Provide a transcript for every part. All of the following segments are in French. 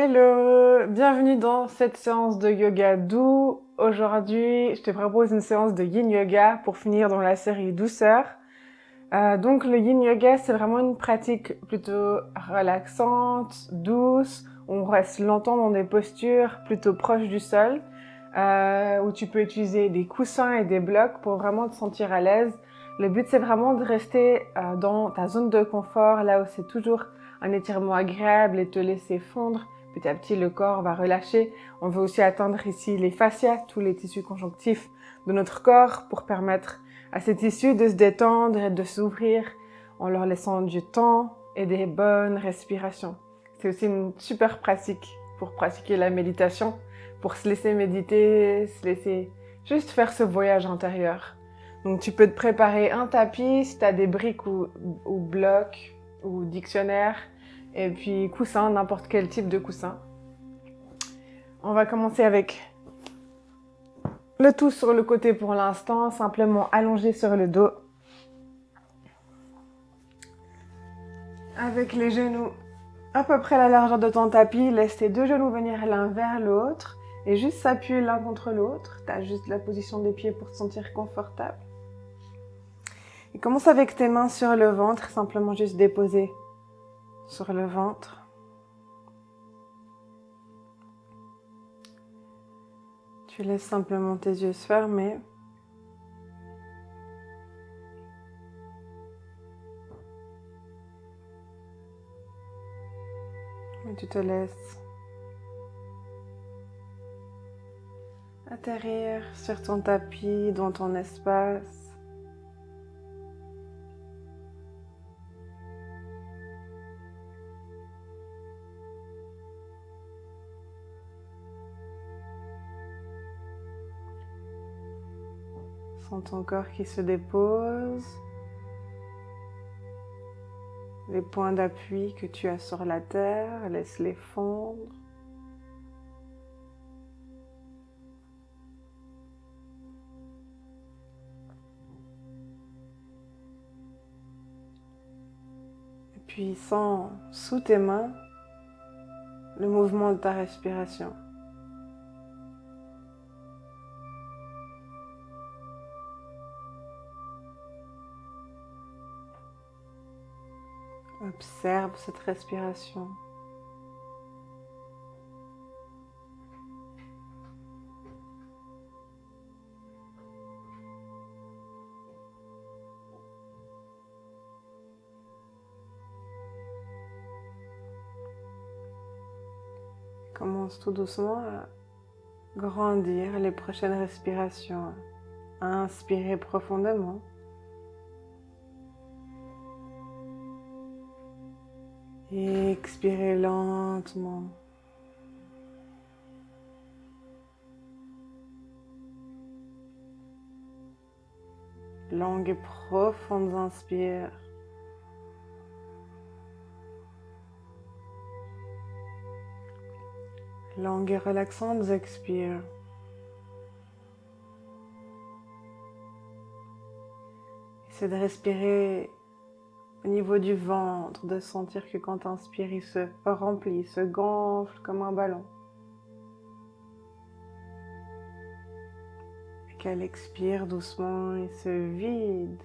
Hello, bienvenue dans cette séance de yoga doux. Aujourd'hui, je te propose une séance de yin yoga pour finir dans la série douceur. Donc le yin yoga, c'est vraiment une pratique plutôt relaxante, douce. On reste longtemps dans des postures plutôt proches du sol, où tu peux utiliser des coussins et des blocs pour vraiment te sentir à l'aise. Le but, c'est vraiment de rester dans ta zone de confort, là où c'est toujours un étirement agréable et te laisser fondre. Petit à petit, le corps va relâcher. On veut aussi atteindre ici les fascias, tous les tissus conjonctifs de notre corps pour permettre à ces tissus de se détendre et de s'ouvrir en leur laissant du temps et des bonnes respirations. C'est aussi une super pratique pour pratiquer la méditation, pour se laisser méditer, se laisser juste faire ce voyage intérieur. Donc tu peux te préparer un tapis si tu as des briques ou blocs ou dictionnaires, et puis coussin, n'importe quel type de coussin. On va commencer avec le tout sur le côté pour l'instant, simplement allongé sur le dos. Avec les genoux à peu près la largeur de ton tapis, laisse tes deux genoux venir l'un vers l'autre et juste s'appuyer l'un contre l'autre. Tu as juste la position des pieds pour te sentir confortable. Et commence avec tes mains sur le ventre, simplement juste déposer sur le ventre. Tu laisses simplement tes yeux se fermer. Et tu te laisses atterrir sur ton tapis, dans ton espace. Sens ton corps qui se dépose, les points d'appui que tu as sur la terre, laisse-les fondre. Et puis sens sous tes mains le mouvement de ta respiration. Observe cette respiration. Commence tout doucement à grandir les prochaines respirations, à inspirer profondément. Et expirez lentement. Longues et profondes inspires. Longues et relaxantes expires. Essaie de respirer au niveau du ventre, de sentir que quand tu inspires, il se remplit, il se gonfle comme un ballon. Et qu'elle expire doucement, il se vide.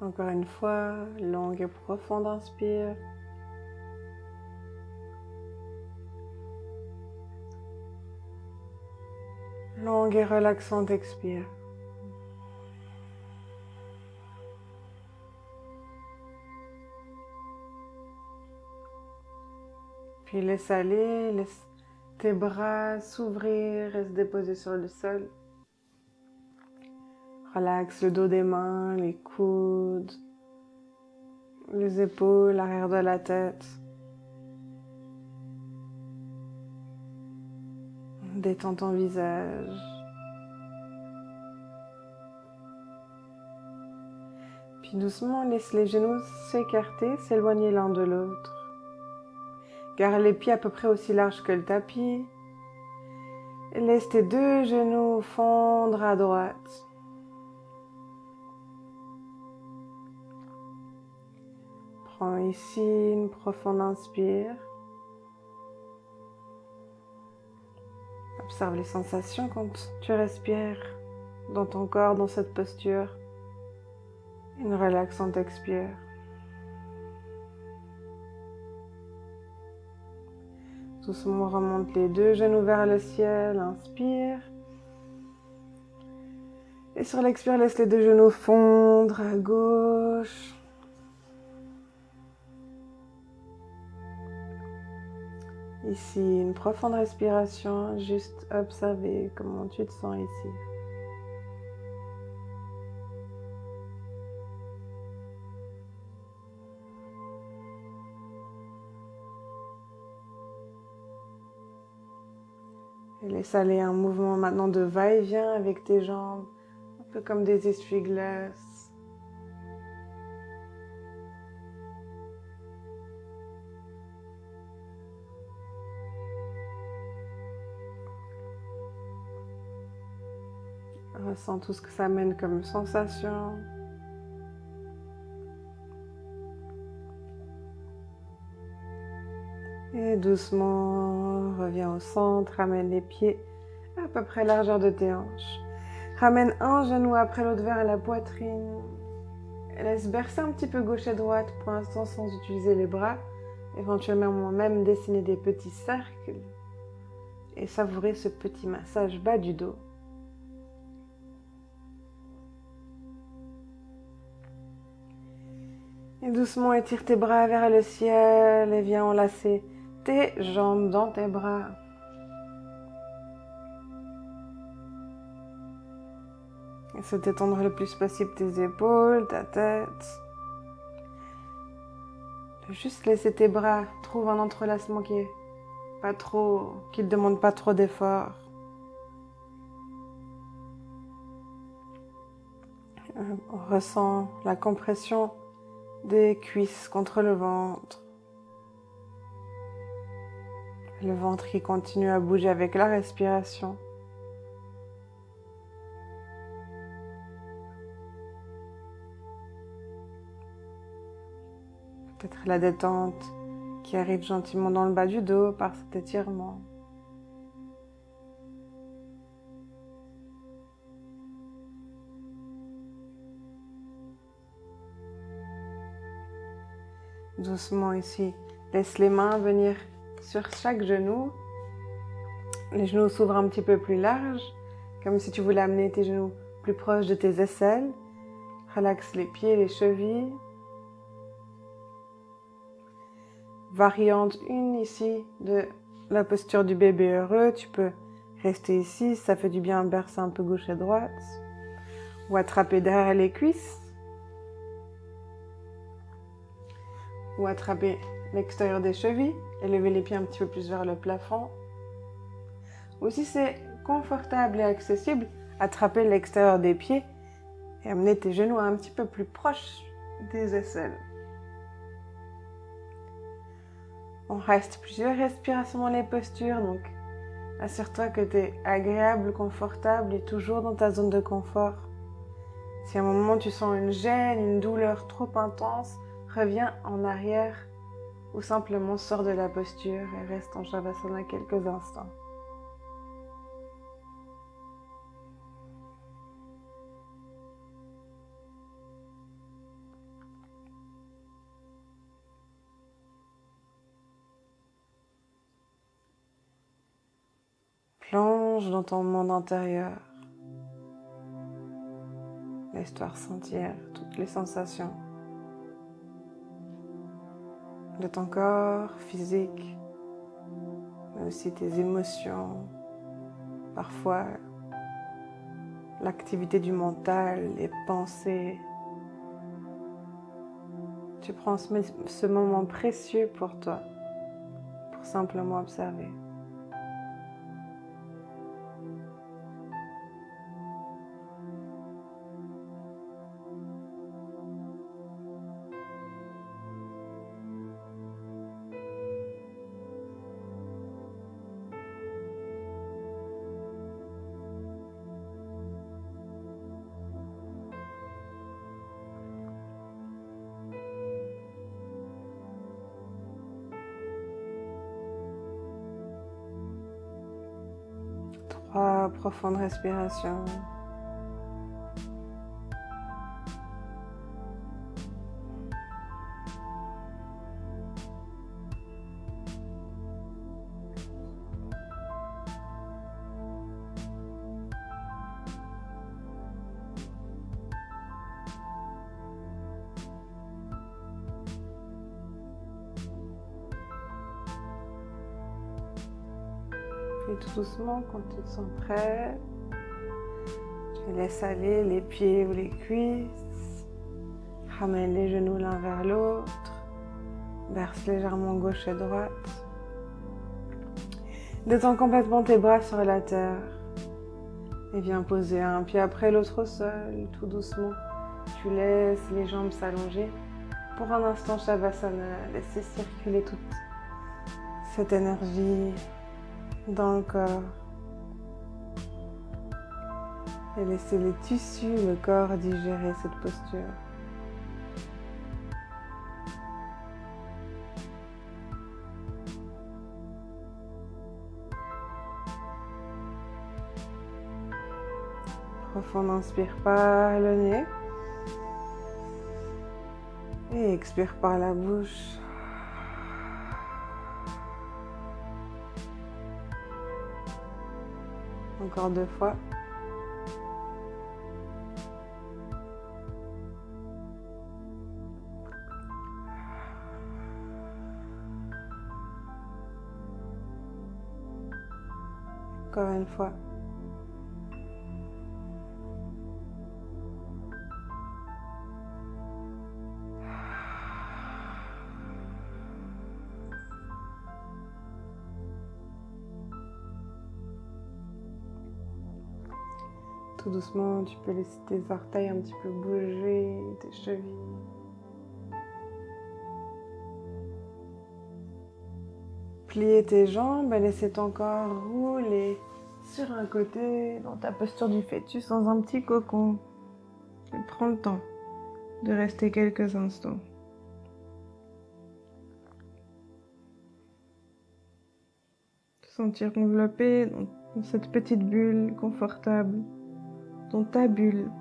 Encore une fois, longue et profonde inspire. Longue et relaxante expire. Puis laisse aller, laisse tes bras s'ouvrir et se déposer sur le sol. Relaxe le dos des mains, les coudes, les épaules, l'arrière de la tête. Détends ton visage. Puis doucement, laisse les genoux s'écarter, s'éloigner l'un de l'autre. Garde les pieds à peu près aussi larges que le tapis. Et laisse tes 2 genoux fondre à droite. Prends ici une profonde inspire. Observe les sensations quand tu respires dans ton corps, dans cette posture. Une relaxante expire. Doucement remonte les 2 genoux vers le ciel, inspire. Et sur l'expire, laisse les 2 genoux fondre à gauche. Ici, une profonde respiration, juste observer comment tu te sens ici. Et laisse aller un mouvement maintenant de va-et-vient avec tes jambes, un peu comme des essuie-glaces. Ressens tout ce que ça amène comme sensation. Et doucement, reviens au centre, ramène les pieds à peu près largeur de tes hanches. Ramène un genou après l'autre vers la poitrine. Et laisse bercer un petit peu gauche et droite pour l'instant sans utiliser les bras. Éventuellement même dessiner des petits cercles et savourer ce petit massage bas du dos. Et doucement étire tes bras vers le ciel et viens enlacer tes jambes dans tes bras. Et se détendre le plus possible tes épaules, ta tête. Juste laisser tes bras, trouve un entrelacement qui ne demande pas trop d'effort. On ressent la compression des cuisses contre le ventre. Le ventre qui continue à bouger avec la respiration. Peut-être la détente qui arrive gentiment dans le bas du dos par cet étirement. Doucement ici, laisse les mains venir sur chaque genou. Les genoux s'ouvrent un petit peu plus large, comme si tu voulais amener tes genoux plus proches de tes aisselles. Relaxe les pieds, les chevilles. Variante 1 ici de la posture du bébé heureux. Tu peux rester ici, ça fait du bien bercer un peu gauche et droite. Ou attraper derrière les cuisses. Ou attraper l'extérieur des chevilles et lever les pieds un petit peu plus vers le plafond. Ou si c'est confortable et accessible, attraper l'extérieur des pieds et amener tes genoux un petit peu plus proches des aisselles. On reste plusieurs respirations dans les postures, donc assure-toi que tu es agréable, confortable et toujours dans ta zone de confort. Si à un moment tu sens une gêne, une douleur trop intense, reviens en arrière ou simplement sors de la posture et reste en Shavasana quelques instants. Plonge dans ton monde intérieur. Laisse-toi ressentir toutes les sensations de ton corps physique, mais aussi tes émotions, parfois l'activité du mental, les pensées. Tu prends ce moment précieux pour toi, pour simplement observer. 3 profondes respirations. Puis tout doucement, quand tu te sens prêt, tu laisses aller les pieds ou les cuisses, ramène les genoux l'un vers l'autre, verse légèrement gauche et droite. Détends complètement tes bras sur la terre et viens poser un pied après l'autre au sol, tout doucement. Tu laisses les jambes s'allonger. Pour un instant, Shavasana, laissez circuler toute cette énergie dans le corps et laissez les tissus, le corps digérer cette posture. Profond, inspire par le nez et expire par la bouche. Encore 2 fois. Encore une fois. Tout doucement, tu peux laisser tes orteils un petit peu bouger, tes chevilles. Plier tes jambes et laisser ton corps rouler sur un côté dans ta posture du fœtus dans un petit cocon. Et prends le temps de rester quelques instants. Te sentir enveloppé dans cette petite bulle confortable. Dans ta bulle.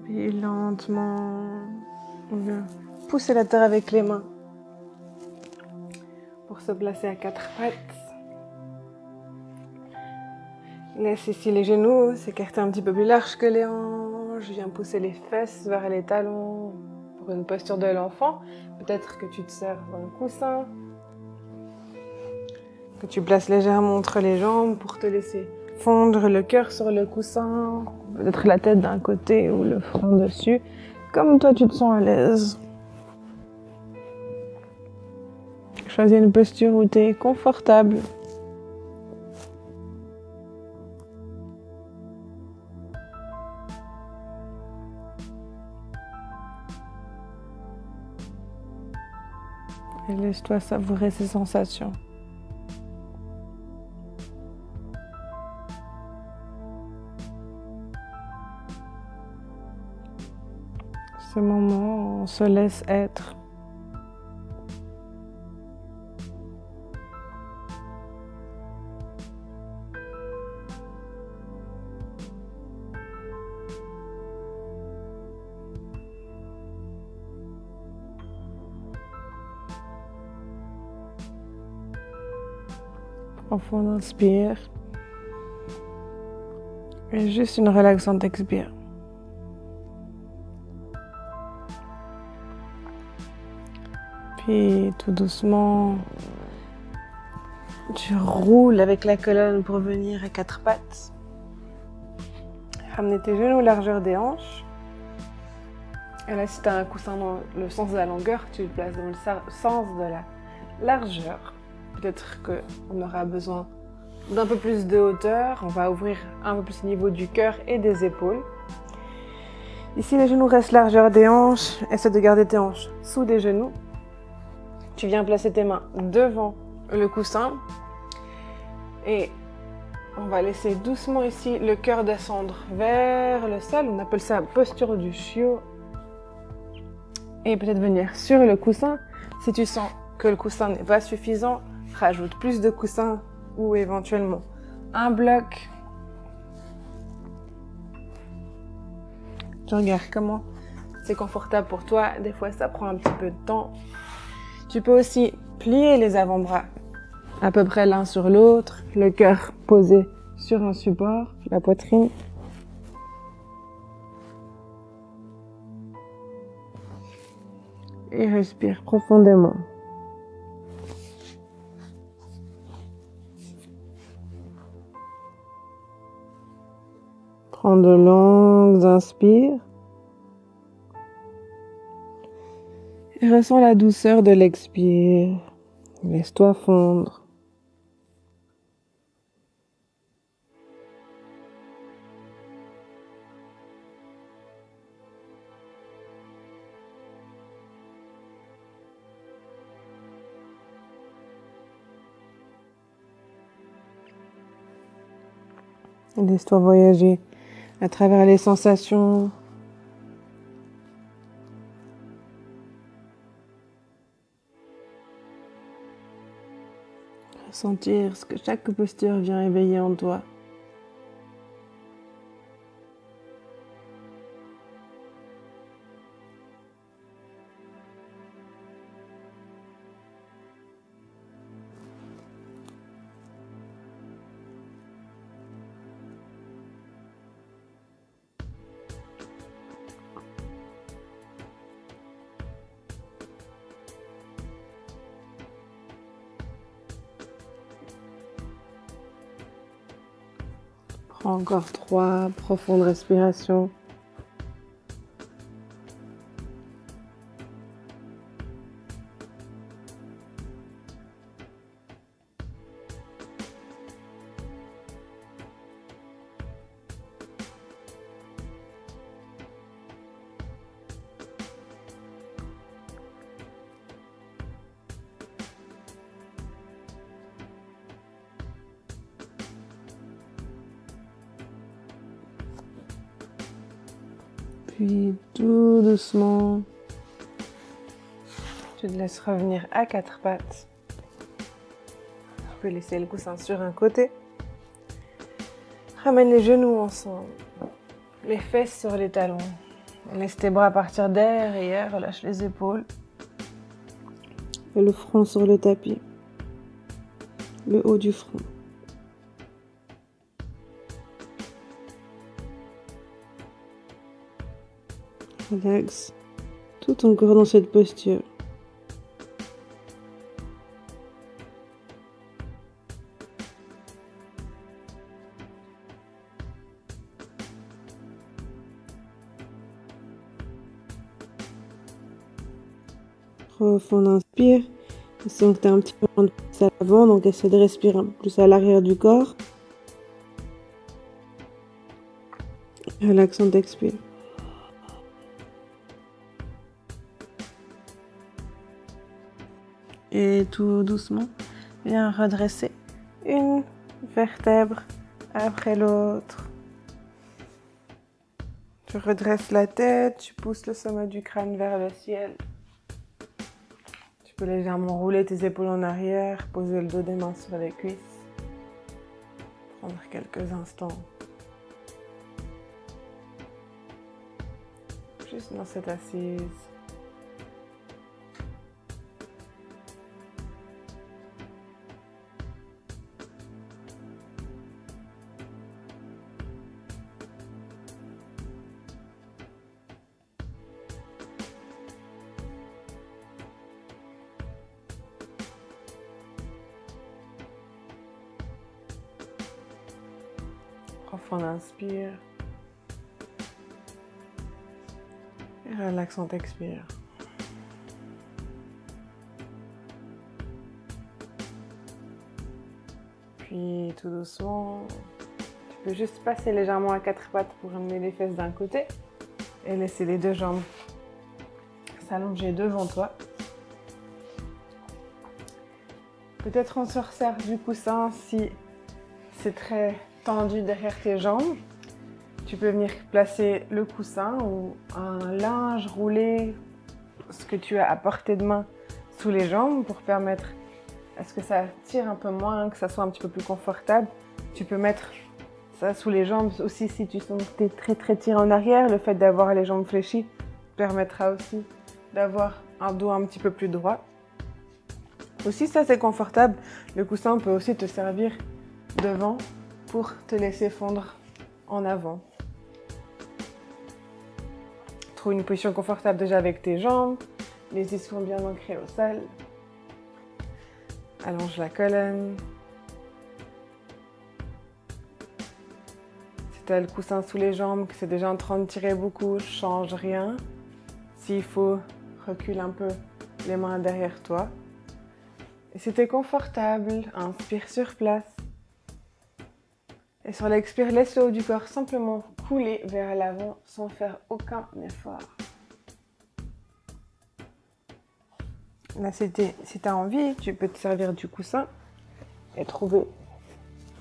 Puis lentement, on vient pousser la terre avec les mains pour se placer à 4 pattes. Laisse ici les genoux s'écarter un petit peu plus large que les hanches. Viens pousser les fesses vers les talons. Pour une posture de l'enfant, peut-être que tu te sers d'un coussin, que tu places légèrement entre les jambes pour te laisser fondre le cœur sur le coussin, peut-être la tête d'un côté ou le front dessus, comme toi tu te sens à l'aise. Choisis une posture où tu es confortable. Et laisse-toi savourer ces sensations. Ce moment, on se laisse être. Profond inspire. Et juste une relaxante expire. Puis tout doucement, tu roules avec la colonne pour venir à 4 pattes. Ramenez tes genoux largeur des hanches. Et là, si tu as un coussin dans le sens de la longueur, tu le places dans le sens de la largeur. Peut-être qu'on aura besoin d'un peu plus de hauteur. On va ouvrir un peu plus au niveau du cœur et des épaules. Ici, les genoux restent largeur des hanches. Essaie de garder tes hanches sous des genoux. Tu viens placer tes mains devant le coussin. Et On va laisser doucement ici le cœur descendre vers le sol. On appelle ça posture du chiot. Et peut-être venir sur le coussin. Si tu sens que le coussin n'est pas suffisant, rajoute plus de coussins ou éventuellement un bloc. Tu regardes comment c'est confortable pour toi. Des fois, ça prend un petit peu de temps. Tu peux aussi plier les avant-bras à peu près l'un sur l'autre, le cœur posé sur un support, la poitrine. Et respire profondément. Prends de longues inspires. Et ressens la douceur de l'expire. Laisse-toi fondre. Laisse-toi voyager à travers les sensations. Ressentir ce que chaque posture vient éveiller en toi. Prends encore 3 profondes respirations. Puis tout doucement, tu te laisses revenir à 4 pattes. Tu peux laisser le coussin sur un côté. Ramène les genoux ensemble, les fesses sur les talons. Laisse tes bras partir derrière, relâche les épaules. Et le front sur le tapis, le haut du front. Relaxe tout ton corps dans cette posture. Profond inspire. Sens que tu as un petit peu de plus à l'avant, donc essaie de respirer un peu plus à l'arrière du corps. Relaxant, expire. Et tout doucement, viens redresser une vertèbre après l'autre. Tu redresses la tête, tu pousses le sommet du crâne vers le ciel. Tu peux légèrement rouler tes épaules en arrière, poser le dos des mains sur les cuisses. Prendre quelques instants. Juste dans cette assise. Profond inspire. Et relaxant expire. Puis tout doucement, tu peux juste passer légèrement à 4 pattes pour amener les fesses d'un côté et laisser les 2 jambes s'allonger devant toi. Peut-être on se resserre du coussin si c'est très tendu derrière tes jambes, tu peux venir placer le coussin ou un linge roulé, ce que tu as à portée de main sous les jambes pour permettre à ce que ça tire un peu moins, que ça soit un petit peu plus confortable. Tu peux mettre ça sous les jambes aussi si tu sens que tu es très tiré en arrière. Le fait d'avoir les jambes fléchies permettra aussi d'avoir un dos un petit peu plus droit. Aussi, ça c'est confortable. Le coussin peut aussi te servir devant pour te laisser fondre en avant. Trouve une position confortable déjà avec tes jambes. Les ischions bien ancrés au sol. Allonge la colonne. Si tu as le coussin sous les jambes, que c'est déjà en train de tirer beaucoup, change rien. S'il faut, recule un peu les mains derrière toi. Et si tu es confortable, inspire sur place. Et sur l'expire, laisse le haut du corps simplement couler vers l'avant sans faire aucun effort. Là, si tu as envie, tu peux te servir du coussin et trouver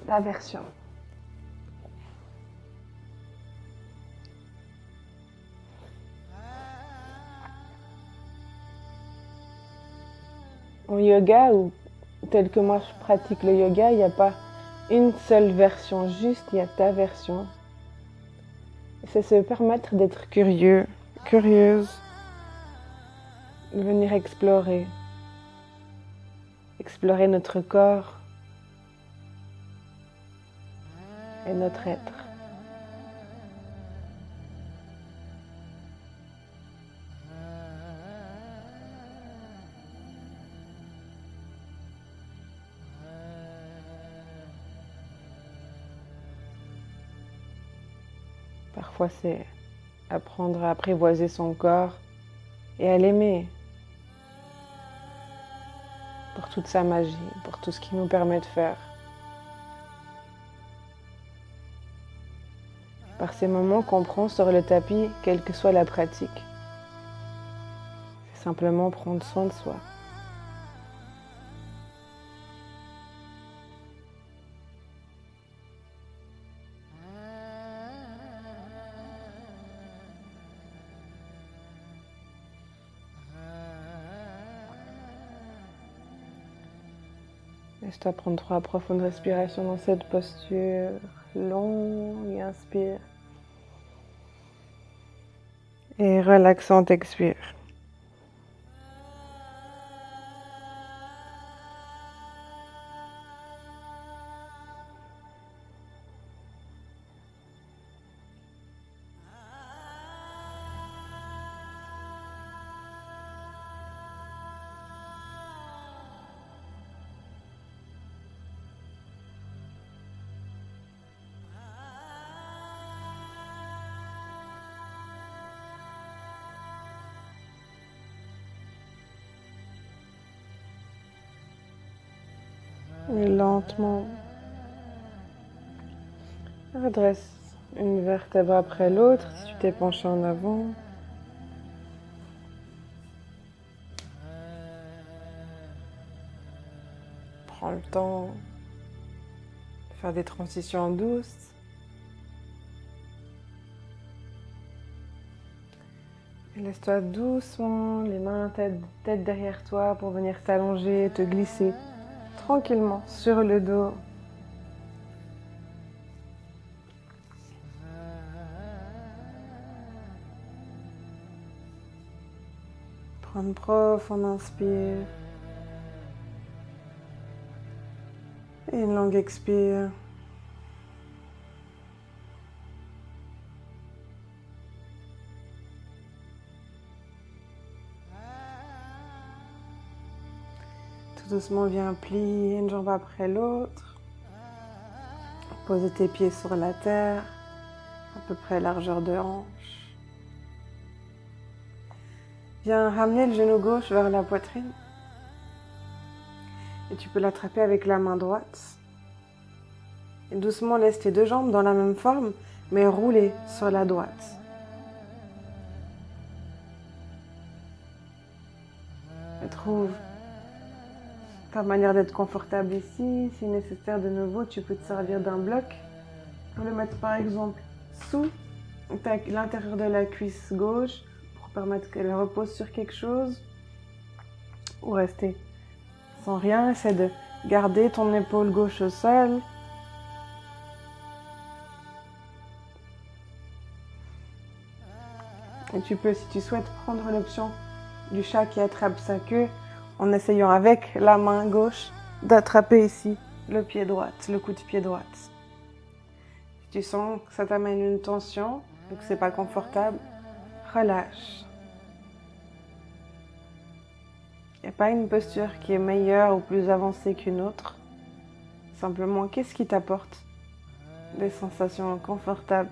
la version. En yoga, ou tel que moi je pratique le yoga, il n'y a pas une seule version, juste il y a ta version. C'est se permettre d'être curieux, curieuse, de venir explorer notre corps et notre être. Parfois, c'est apprendre à apprivoiser son corps et à l'aimer pour toute sa magie, pour tout ce qu'il nous permet de faire. Par ces moments qu'on prend sur le tapis, quelle que soit la pratique, c'est simplement prendre soin de soi. Laisse-toi prendre 3 profondes respirations dans cette posture longue, inspire. Et relaxante, expire. Et lentement, redresse une vertèbre après l'autre si tu t'es penché en avant. Prends le temps de faire des transitions douces. Et laisse-toi doucement, les mains tête derrière toi pour venir t'allonger et te glisser tranquillement sur le dos. Prends une profonde inspire et une longue expire. Tout doucement, viens plier une jambe après l'autre. Pose tes pieds sur la terre, à peu près largeur de hanche. Viens ramener le genou gauche vers la poitrine. Et tu peux l'attraper avec la main droite. Et doucement, laisse tes 2 jambes dans la même forme, mais rouler sur la droite. Et trouve ta manière d'être confortable ici. Si nécessaire de nouveau, tu peux te servir d'un bloc pour le mettre par exemple sous l'intérieur de la cuisse gauche pour permettre qu'elle repose sur quelque chose ou rester sans rien. Essaie de garder ton épaule gauche au sol. Et tu peux, si tu souhaites, prendre l'option du chat qui attrape sa queue en essayant avec la main gauche d'attraper ici le pied droit, le coup de pied droit. Si tu sens que ça t'amène une tension et que c'est pas confortable, relâche. Il n'y a pas une posture qui est meilleure ou plus avancée qu'une autre. Simplement, qu'est-ce qui t'apporte des sensations confortables?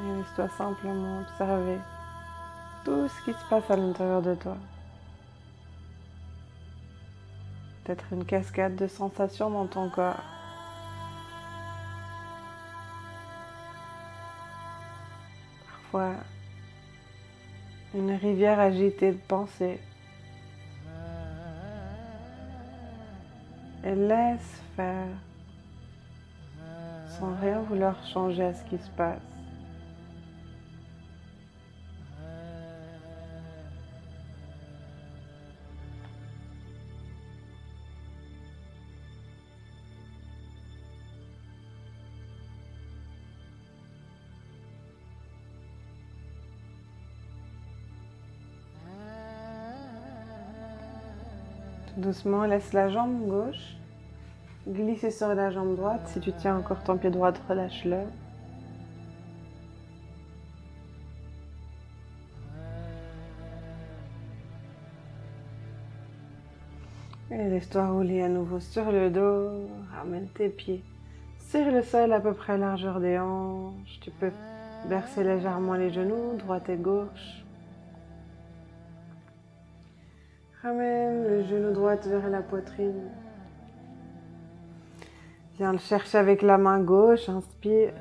Et laisse-toi simplement observer tout ce qui se passe à l'intérieur de toi. Peut-être une cascade de sensations dans ton corps. Parfois, une rivière agitée de pensées. Et laisse faire, sans rien vouloir changer à ce qui se passe. Doucement, laisse la jambe gauche glisser sur la jambe droite. Si tu tiens encore ton pied droit, relâche-le. Et laisse-toi rouler à nouveau sur le dos. Ramène tes pieds sur le sol à peu près à la largeur des hanches. Tu peux verser légèrement les genoux, droite et gauche. Ramène le genou droit vers la poitrine. Viens le chercher avec la main gauche, inspire.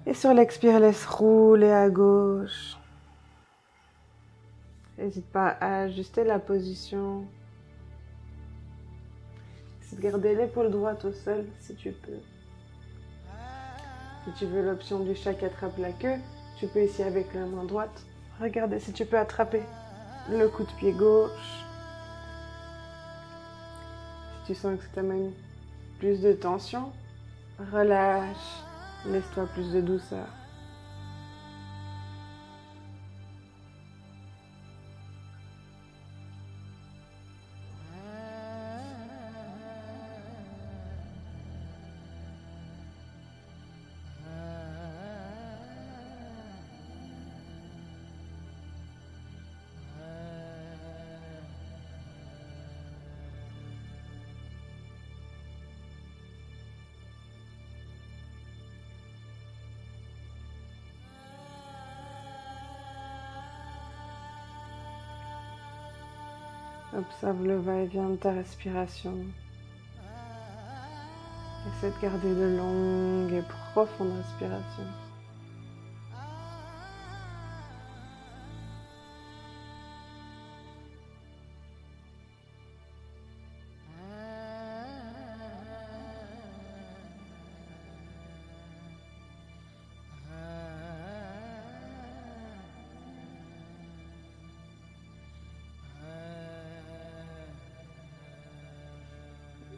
Et sur l'expire, laisse rouler à gauche. N'hésite pas à ajuster la position. Essaie de garder l'épaule droite au sol si tu peux. Si tu veux l'option du chat qui attrape la queue, tu peux ici avec la main droite. Regarde si tu peux attraper le coup de pied gauche. Si tu sens que ça t'amène plus de tension, relâche, laisse-toi plus de douceur. Observe le va-et-vient de ta respiration. Essaie de garder de longues et profondes respirations.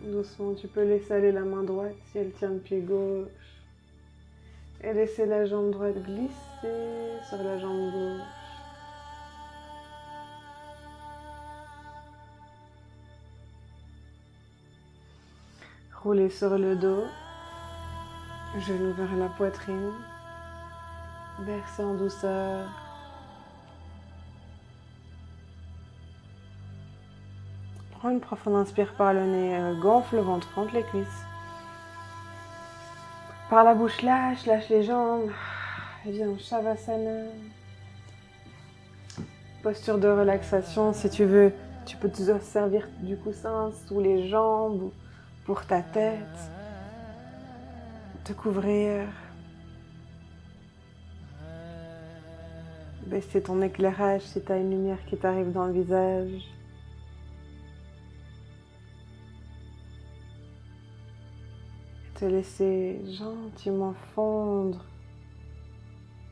Doucement, tu peux laisser aller la main droite si elle tient le pied gauche. Et laisser la jambe droite glisser sur la jambe gauche. Rouler sur le dos. Genou vers la poitrine. Verser en douceur. Prends une profonde inspire par le nez, gonfle le ventre, fronte les cuisses. Par la bouche, lâche les jambes. Et viens en Shavasana. posture de relaxation. Si tu veux, tu peux te servir du coussin sous les jambes ou pour ta tête, te couvrir, baisser ton éclairage si tu as une lumière qui t'arrive dans le visage. Te laisser gentiment fondre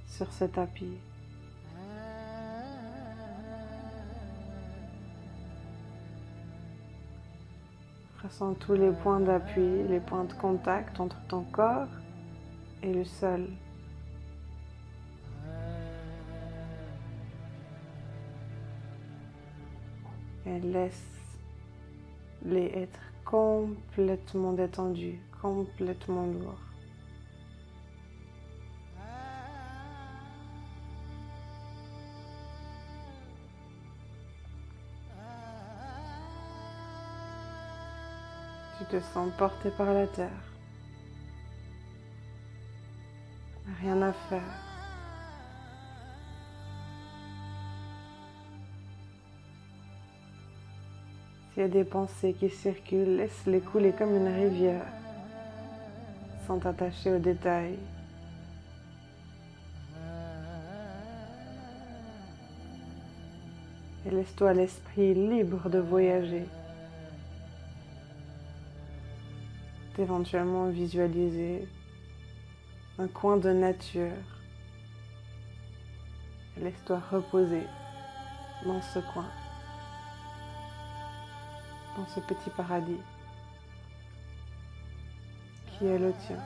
sur ce tapis. Ressens tous les points d'appui, les points de contact entre ton corps et le sol. Et laisse-les être complètement détendus, complètement lourds. Tu te sens porté par la terre. Rien à faire. S'il y a des pensées qui circulent, laisse-les couler comme une rivière, sans t'attacher aux détails. Et laisse-toi l'esprit libre de voyager. D'éventuellement visualiser un coin de nature. Et laisse-toi reposer dans ce coin, dans ce petit paradis qui est le tien.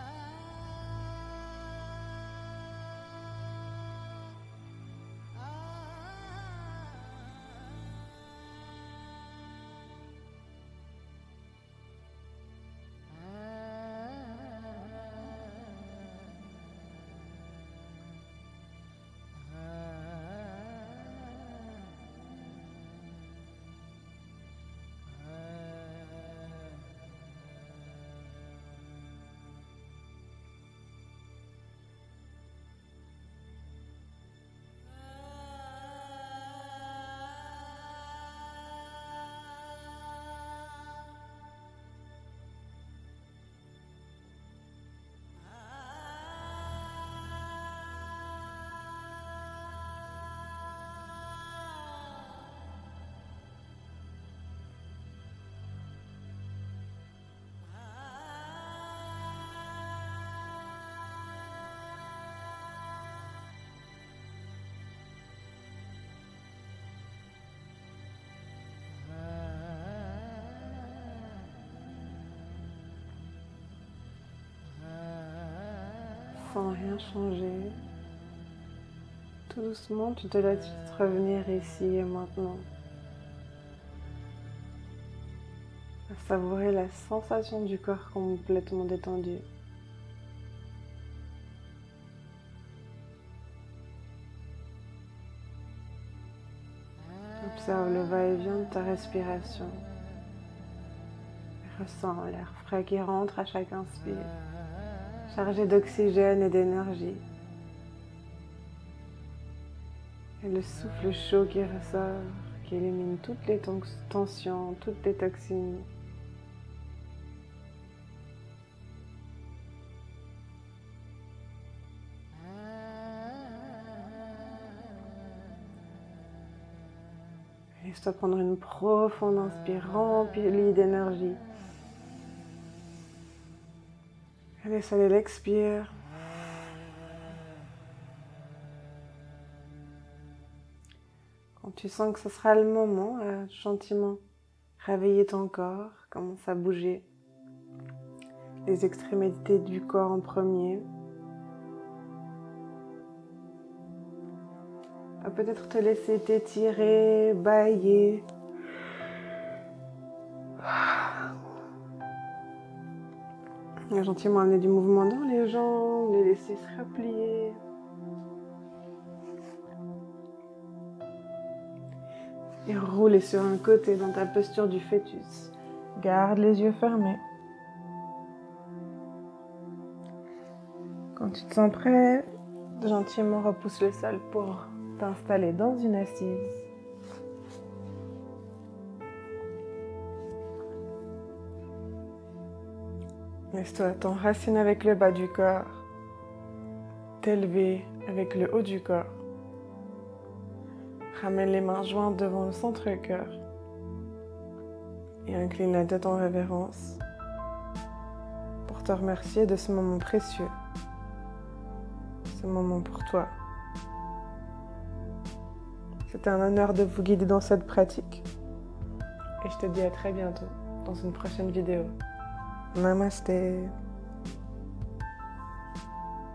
Sans rien changer, tout doucement, tu te laisses revenir ici et maintenant. À savourer la sensation du corps complètement détendu. Observe le va-et-vient de ta respiration. Ressens l'air frais qui rentre à chaque inspire, chargé d'oxygène et d'énergie. Et le souffle chaud qui ressort, qui élimine toutes les tensions, toutes les toxines. Laisse-toi prendre une profonde inspire remplie d'énergie. Laisse aller l'expire. Quand tu sens que ce sera le moment, gentiment réveiller ton corps, commence à bouger les extrémités du corps en premier. Peut-être te laisser t'étirer, bâiller. Gentiment amener du mouvement dans les jambes, les laisser se replier. Et rouler sur un côté dans ta posture du fœtus. Garde les yeux fermés. Quand tu te sens prêt, gentiment repousse le sol pour t'installer dans une assise. Laisse-toi t'enraciner avec le bas du corps, t'élever avec le haut du corps. Ramène les mains jointes devant le centre-cœur et incline la tête en révérence pour te remercier de ce moment précieux, ce moment pour toi. C'était un honneur de vous guider dans cette pratique et je te dis à très bientôt dans une prochaine vidéo. Namasté.